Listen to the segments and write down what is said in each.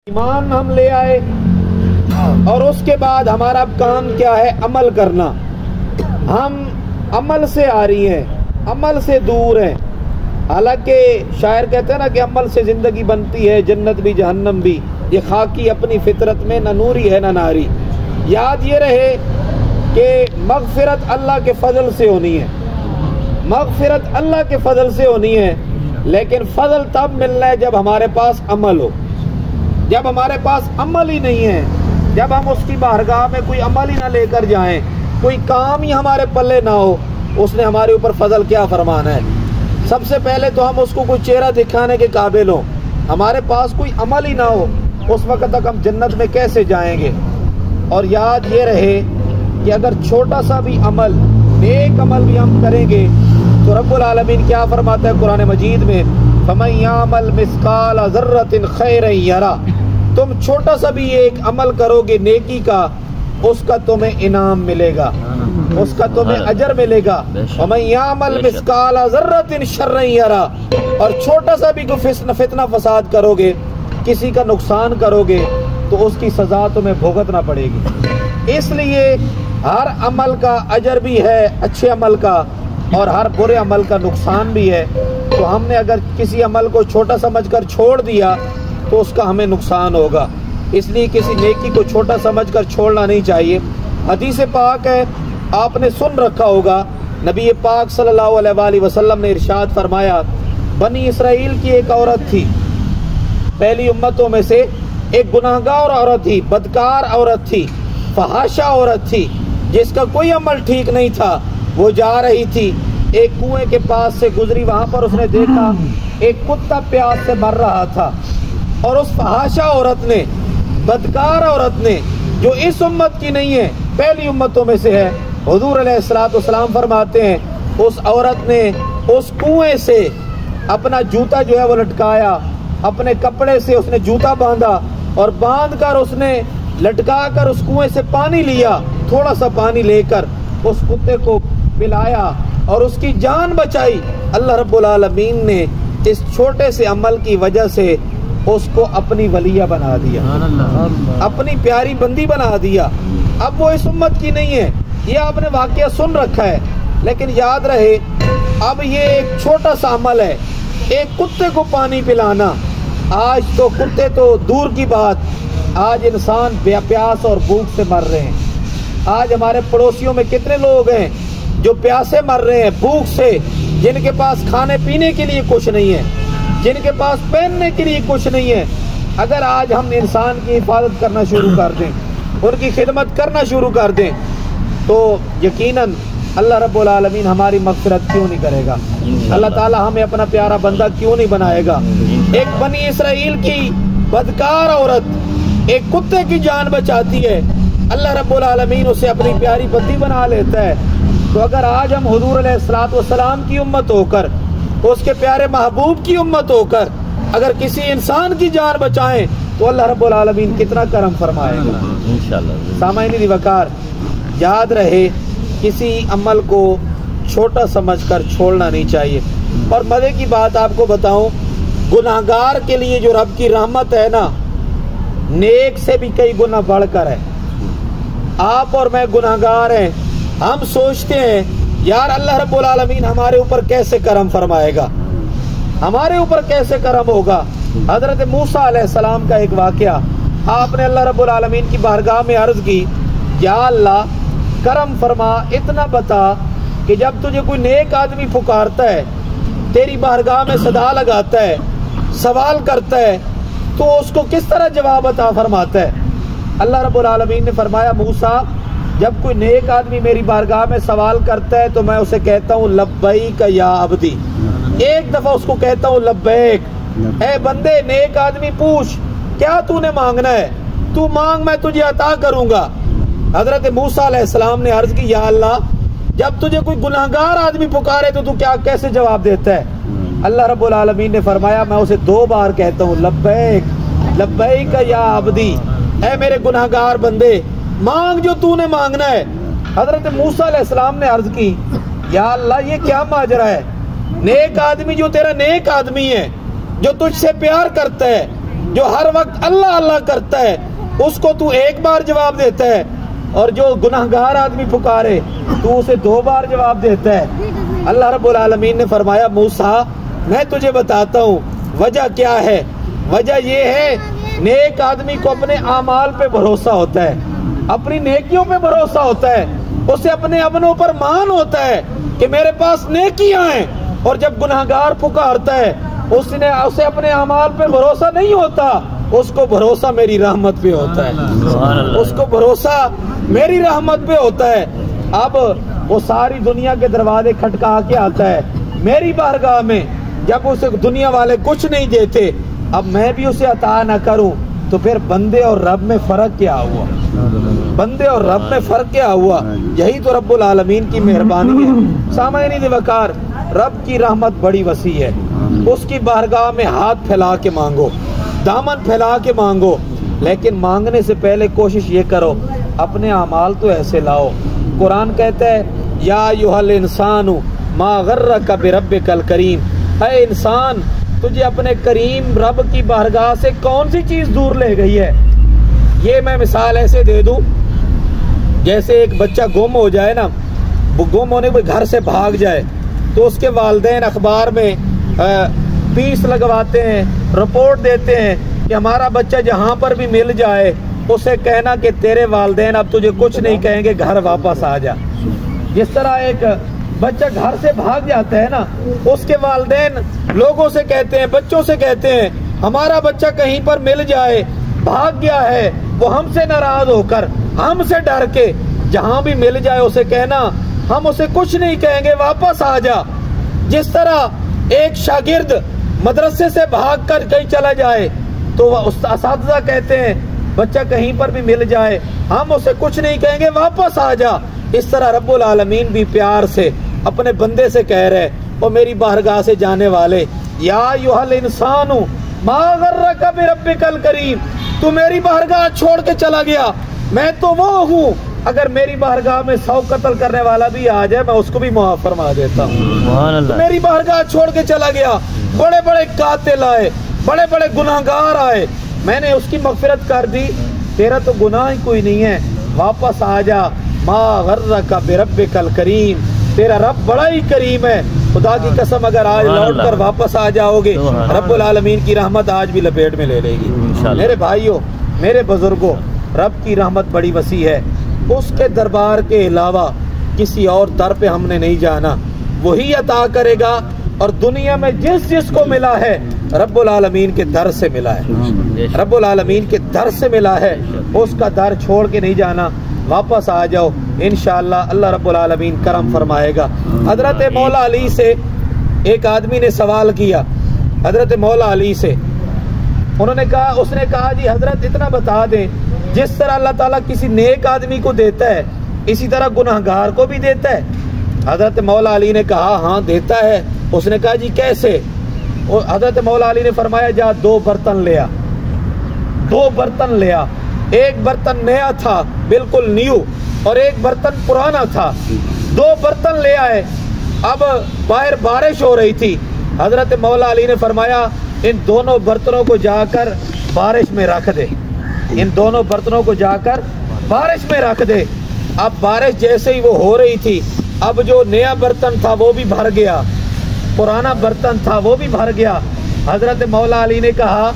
ईमान हम ले आए और उसके बाद हमारा काम क्या है? अमल करना। हम अमल से आ रही हैं, अमल से दूर हैं। हालांकि शायर कहते हैं ना कि अमल से ज़िंदगी बनती है, जन्नत भी जहन्नम भी। ये खाकी अपनी फितरत में न नूरी है न नारी। याद ये रहे कि मग़फ़िरत अल्लाह के फ़ज़ल से होनी है, मग़फ़िरत अल्लाह के फ़ज़ल से होनी है। लेकिन फ़ज़ल तब मिलना है जब हमारे पास अमल हो। जब हमारे पास अमल ही नहीं है, जब हम उसकी बारगाह में कोई अमल ही ना लेकर जाएं, कोई काम ही हमारे पल्ले ना हो, उसने हमारे ऊपर फजल क्या फरमाना है? सबसे पहले तो हम उसको कोई चेहरा दिखाने के काबिल हो, हमारे पास कोई अमल ही ना हो, उस वक्त तक हम जन्नत में कैसे जाएंगे? और याद ये रहे कि अगर छोटा सा भी अमल, नेक अमल भी हम करेंगे तो रब्बुल आलमीन क्या फरमाता है कुरान मजीद में, फमन यामल मिस्काल ज़र्रतिन खैरन यरा। तुम छोटा सा भी एक अमल करोगे नेकी का, उसका तुम्हें इनाम मिलेगा, उसका तुम्हें अजर मिलेगा। वमन यामल मिस्काल ज़र्रतिन शर्रन यरा। और छोटा सा भी कोई फितना फसाद करोगे, किसी का नुकसान करोगे, तो उसकी सजा तुम्हें भुगतना पड़ेगी। इसलिए हर अमल का अजर भी है अच्छे अमल का, और हर बुरे अमल का नुकसान भी है। तो हमने अगर किसी अमल को छोटा समझकर छोड़ दिया तो उसका हमें नुकसान होगा। इसलिए किसी नेकी को छोटा समझकर छोड़ना नहीं चाहिए। हदीस पाक है, आपने सुन रखा होगा, नबी पाक सल्लल्लाहु अलैहि वसल्लम ने इरशाद फरमाया, बनी इसराइल की एक औरत थी, पहली उम्मतों में से एक गुनाहगार औरत थी, बदकार औरत थी, फहाशा औरत थी, जिसका कोई अमल ठीक नहीं था। वो जा रही थी, एक कुएं के पास से गुजरी, वहां पर उसने देखा एक कुत्ता प्यास से मर रहा था। और उस फहाशा औरत ने, बदकार औरत ने, जो इस उम्मत की नहीं है, पहली उम्मतों में से है, हुजूर अलैहिस्सलाम फरमाते हैं, उस औरत ने उस कुएं से अपना जूता जो है वो लटकाया, अपने कपड़े से उसने जूता बांधा और बांध कर उसने लटका कर उस कुएं से पानी लिया। थोड़ा सा पानी लेकर उस कुत्ते को पिलाया और उसकी जान बचाई। अल्लाह रब्बुल आलमीन ने इस छोटे से अमल की वजह से उसको अपनी वलिया बना दिया, अपनी प्यारी बंदी बना दिया। अब वो इस उम्मत की नहीं है, ये आपने वाकया सुन रखा है, लेकिन याद रहे अब ये एक छोटा सा अमल है, एक कुत्ते को पानी पिलाना। आज तो कुत्ते तो दूर की बात, आज इंसान प्यास और भूख से मर रहे हैं। आज हमारे पड़ोसियों में कितने लोग हैं जो प्यासे मर रहे हैं, भूख से, जिनके पास खाने पीने के लिए कुछ नहीं है, जिनके पास पहनने के लिए कुछ नहीं है। अगर आज हम इंसान की हिफाजत करना शुरू कर दें, उनकी खिदमत करना शुरू कर दें, तो यकीनन अल्लाह रब्बुल आलमीन हमारी मग़फ़िरत क्यों नहीं करेगा? अल्लाह ताला हमें अपना प्यारा बंदा क्यों नहीं बनाएगा? एक बनी इसराइल की बदकार औरत एक कुत्ते की जान बचाती है, अल्लाह रब्बुल आलमीन उसे अपनी प्यारी बंदी बना लेता है। तो अगर आज हम हुजूर अलैहिस्सलाम की उम्मत होकर, उसके प्यारे महबूब की उम्मत होकर अगर किसी इंसान की जान बचाएं तो अल्लाह रब्बुल आलमीन कितना करम फरमाएगा इंशाअल्लाह। सामाईन वकार, याद रहे किसी अमल को छोटा समझकर छोड़ना नहीं चाहिए। और मज़े की बात आपको बताऊं, गुनाहगार के लिए जो रब की रहमत है ना, नेक से भी कई गुना बढ़कर है। आप और मैं गुनाहगार हैं, हम सोचते हैं यार अल्लाह रब्बुल आलमीन हमारे ऊपर कैसे करम फरमाएगा, हमारे ऊपर कैसे करम होगा। हजरत मूसा अलैहिस्सलाम का एक वाकया, आपने अल्लाह रब्बुल आलमीन की बारगाह में अर्ज की, या अल्लाह करम फरमा, इतना बता कि जब तुझे कोई नेक आदमी पुकारता है, तेरी बारगाह में सदा लगाता है, सवाल करता है, तो उसको किस तरह जवाब अता फरमाता है? अल्लाह रब्बुल आलमीन ने फरमाया, मूसा जब कोई नेक आदमी मेरी बारगाह में सवाल करता है तो मैं उसे कहता हूँ लब्बैक या अब्दी। एक दफा उसको कहता हूँ लब्बैक, ए बंदे, नेक आदमी पूछ, क्या तूने मांगना है, तू मांग, मैं तुझे अता करूंगा। हजरत मूसा अलैहिस्सलाम ने अर्ज की, या अल्लाह जब तुझे कोई गुनाहगार आदमी पुकारे तो तू क्या कैसे जवाब देता है? अल्लाह रब्बुल आलमीन ने फरमाया, मैं उसे 2 बार कहता हूँ लब्बैक, लब्बैक या अब्दी, ऐ मेरे गुनाहगार बंदे, मांग जो तूने मांगना है। हजरत मूसा अलैहिस्सलाम ने अर्ज की, या अल्लाह ये क्या माजरा है? नेक आदमी जो तेरा नेक आदमी है, जो तुझसे प्यार करता है, जो हर वक्त अल्लाह अल्लाह करता है उसको तू एक बार जवाब देता है, और जो गुनाहगार आदमी पुकारे तू उसे 2 बार जवाब देता है। अल्लाह रब्बुल आलमीन ने फरमाया, मूसा मैं तुझे बताता हूँ वजह क्या है। वजह ये है, नेक आदमी को अपने आमाल पे भरोसा होता है, अपनी नेकियों पे भरोसा होता है, उसे अपने अपनों पर मान होता है कि मेरे पास नेकियां हैं। और जब गुनाहगार पुकारता है उसे अपने अमाल पे भरोसा नहीं होता, उसको भरोसा मेरी रहमत पे होता है, उसको भरोसा मेरी रहमत पे होता है। अब वो सारी दुनिया के दरवाजे खटका के आता है मेरी बारगाह में, जब उसे दुनिया वाले कुछ नहीं देते, अब मैं भी उसे अता न करूं तो फिर बंदे और रब में फर्क क्या हुआ? बंदे और रब में फर्क क्या हुआ? यही तो रब्बुल आलमीन की मेहरबानी है। सामईन वकार, रब की रहमत बड़ी वसी है, उसकी बारगाह में हाथ फैला के मांगो, दामन फैला के मांगो, लेकिन मांगने से पहले कोशिश ये करो अपने अमाल तो ऐसे लाओ। कुरान कहता है, या अय्युहल इंसानु मा गर्रका बिरब्बिकल करीम, ऐ इंसान तुझे अपने करीम रब की बारगाह से कौन सी चीज दूर ले गई है। ये मैं मिसाल ऐसे दे दूं, जैसे एक बच्चा गुम हो जाए ना, वो गुम होने के घर से भाग जाए तो उसके वालिदैन अखबार में फीस लगवाते हैं, रिपोर्ट देते हैं कि हमारा बच्चा जहां पर भी मिल जाए उसे कहना कि तेरे वालिदैन अब तुझे कुछ नहीं कहेंगे, घर वापस आ जा। जिस तरह एक बच्चा घर से भाग जाता है ना, उसके वालिदैन लोगों से कहते हैं, बच्चों से कहते हैं, हमारा बच्चा कहीं पर मिल जाए, भाग गया है, वो हमसे नाराज होकर, हमसे डर के, जहां भी मिल जाए उसे कहना हम उसे कुछ नहीं कहेंगे, वापस आ जा। जिस तरह एक शागिर्द मदरसे से भाग कर कहीं चला जाए तो उस्ताद कहते हैं बच्चा कहीं पर भी मिल जाए हम उसे कुछ नहीं कहेंगे, वापस आ जा। इस तरह रब्बुल आलमीन भी प्यार से अपने बंदे से कह रहे, वो मेरी बारगाह से जाने वाले, या अय्युहल इंसानु मा गर्रका बिरब्बिकल करीम, तू मेरी बारगाह छोड़ के चला गया, मैं तो वो हूँ, अगर मेरी बारगाह में 100 कत्ल करने वाला भी आ जाए मैं उसको भी मुआफ फरमा देता हूँ। तो मेरी बारगाह छोड़ के चला गया, बड़े बड़े कातिल आए, बड़े बड़े गुनाहगार आए, मैंने उसकी मगफिरत कर दी, तेरा तो गुनाह ही कोई नहीं है, वापस आ जा। मा गर्रका बिरब्बिकल करीम, तेरा रब बड़ा ही करीम है। खुदा की कसम अगर आज लौट कर वापस आ जाओगे रब्बुल आलमीन की रहमत आज भी लपेट में ले लेगी। मेरे भाइयों, मेरे बुजुर्गों, रब की रहमत बड़ी वसी है, उसके दरबार के अलावा किसी और दर पे हमने नहीं जाना, वही अता करेगा। और दुनिया में जिस जिसको मिला है रब्बुल आलमीन के दर से मिला है, रब्बुल आलमीन के दर से मिला है, उसका दर छोड़ के नहीं जाना। वापस आ जाओ, इंशाअल्लाह अल्लाह रब्बुल आलमीन करम फरमाएगा। हजरत मौला अली से एक आदमी ने सवाल किया, हजरत मौला अली से, उन्होंने कहा, उसने कहा जी हजरत इतना बता दें, जिस तरह अल्लाह ताला किसी नेक आदमी को देता है इसी तरह गुनाहगार को भी देता है। हजरत मौला अली ने कहा हाँ देता है। उसने कहा जी कैसे? हजरत मौला अली ने फरमाया, जा 2 बर्तन ले आ, 2 बर्तन ले आ, एक बर्तन नया था बिल्कुल न्यू और एक बर्तन पुराना था। 2 बर्तन ले आए। अब बाहर बारिश हो रही थी, हजरत मौला अली ने फरमाया इन दोनों बर्तनों को जाकर बारिश में रख दे, इन दोनों बर्तनों को जाकर बारिश में रख दे। अब बारिश जैसे ही वो हो रही थी, अब जो नया बर्तन था वो भी भर गया, पुराना बर्तन था वो भी भर गया। हजरत मौला अली ने कहा,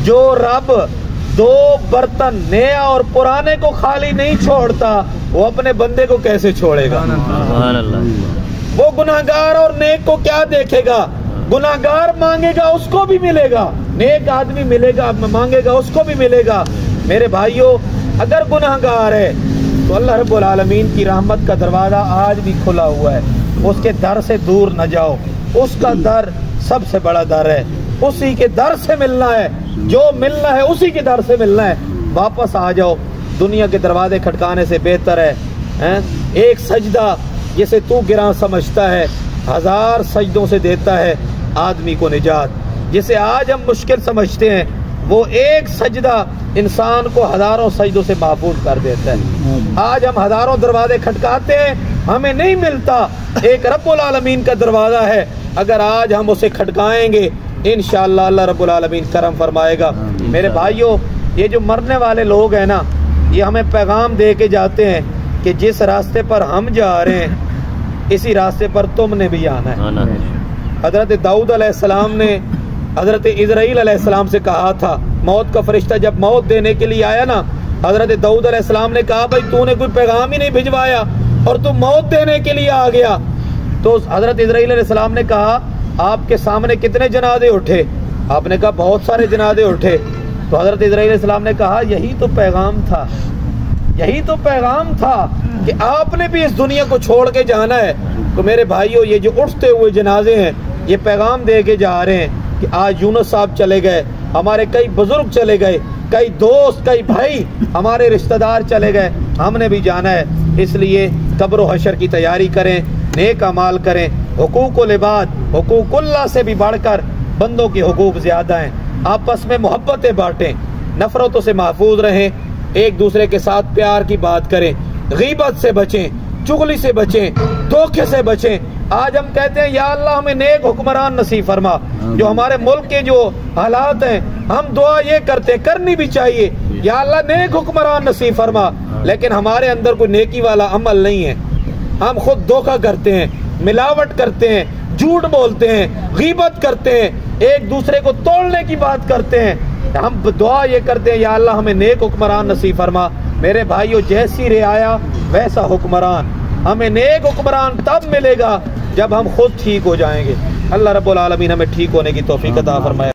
जो रब 2 बर्तन नया और पुराने को खाली नहीं छोड़ता वो अपने बंदे को कैसे छोड़ेगा? वो गुनाहगार और नेक को क्या देखेगा? गुनाहगार मांगेगा उसको भी मिलेगा, नेक आदमी मिलेगा मांगेगा उसको भी मिलेगा। मेरे भाइयों, अगर गुनाहगार है तो अल्लाह रब्बुल आलमीन की रहमत का दरवाजा आज भी खुला हुआ है, उसके दर से दूर न जाओ, उसका दर सबसे बड़ा दर है, उसी के दर से मिलना है, जो मिलना है उसी के दर से मिलना है। वापस आ जाओ, दुनिया के दरवाजे खटकाने से बेहतर है एक सजदा जिसे तू गिरा समझता है 1000 सजदों से देता है आदमी को निजात। जिसे आज हम मुश्किल समझते हैं वो एक सजदा इंसान को हजारों सजदों से महफूज कर देता है। आज हम हजारों दरवाजे खटकाते हैं, हमें नहीं मिलता। एक रब्बुल आलमीन का दरवाजा है, अगर आज हम उसे खटकाएंगे इंशाअल्लाह अल्लाह रब्बुल आलमीन करम फरमाएगा। मेरे भाइयों, ये जो मरने वाले लोग हैं ना, ये हमें पैगाम दे के जाते हैं कि जिस रास्ते पर हम जा रहे हैं इसी रास्ते पर तुमने भी आना है। हजरत दाऊद अलैहिस्सलाम ने हजरत इज़राइल अलैहिस्सलाम से कहा था, मौत का फरिश्ता जब मौत देने के लिए आया ना, हजरत दाऊद अलैहिस्सलाम ने कहा भाई तूने कोई पैगाम ही नहीं भिजवाया और तू मौत देने के लिए आ गया। तो हजरत इज़राइल अलैहिस्सलाम ने कहा आपके सामने कितने जनाजे उठे? आपने कहा बहुत सारे जनाजे उठे। तो हजरत इज़राइल अलैहिस्सलाम ने कहा यही तो पैगाम था, यही तो पैगाम था कि आपने भी इस दुनिया को छोड़ के जाना है। तो मेरे भाइयों, ये जो उठते हुए जनाजे हैं ये पैगाम दे के जा रहे हैं कि आज यूनुस साहब चले गए, हमारे कई बुजुर्ग चले गए, कई दोस्त, कई भाई, हमारे रिश्तेदार चले गए, हमने भी जाना है। इसलिए कब्र हशर की तैयारी करें, नेक अमाल करें। हुकूकुल इबाद, हुकूकुल्लाह से भी बढ़कर बंदों के हुकूक ज़्यादा हैं। आपस में मोहब्बतें बांटें, नफरतों से महफूज रहें, एक दूसरे के साथ प्यार की बात करें, गीबत से बचें, चुगली से बचें, धोखे से बचें। आज हम कहते हैं या अल्लाह हमें नेक हुक्मरान नसीब फरमा। जो हमारे मुल्क के जो हालात हैं, हम दुआ ये करते, करनी भी चाहिए, या अल्लाह नेक हुक्मरान नसीब फरमा, लेकिन हमारे अंदर कोई नेकी वाला अमल नहीं है। हम खुद धोखा करते हैं, मिलावट करते हैं, झूठ बोलते हैं, गीबत करते हैं, एक दूसरे को तोड़ने की बात करते हैं। हम दुआ ये करते हैं या अल्लाह हमें नेक हुक्मरान नसीब फरमा। मेरे भाइयों, जैसी रियाया वैसा हुक्मरान। हमें नेक हुक्मरान तब मिलेगा जब हम खुद ठीक हो जाएंगे। अल्लाह रब्बुल आलमीन हमें ठीक होने की तौफीक अता फरमाए।